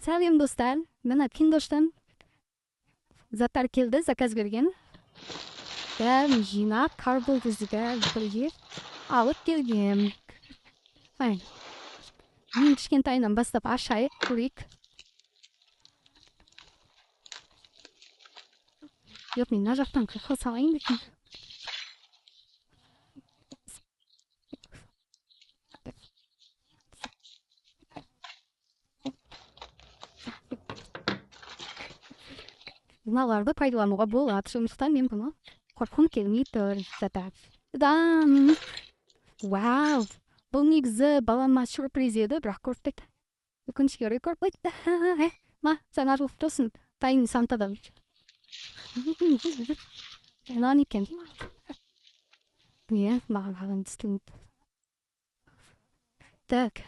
Сәлем достар, мен Киндоштан заттар келді, заказ берген. Бәрін жинап, карбол тізігі бірге алып келгем. Мен кішкентайынан бастап ашайық, көрейік. Жоқ, мен мына жақтан қырқы салайын дейтін. Мыналарды пайдалануға болады, сондықтан мен бұны қорқым келмей тұр. Дан! Вау! Бұл негізі балама сюрприз еді, бірақ көріппеді. Өкінішке орай көріппеді. Ма, сен арылып тұрсын, тайын сантадан. Нан екен. Маған түстің. Так.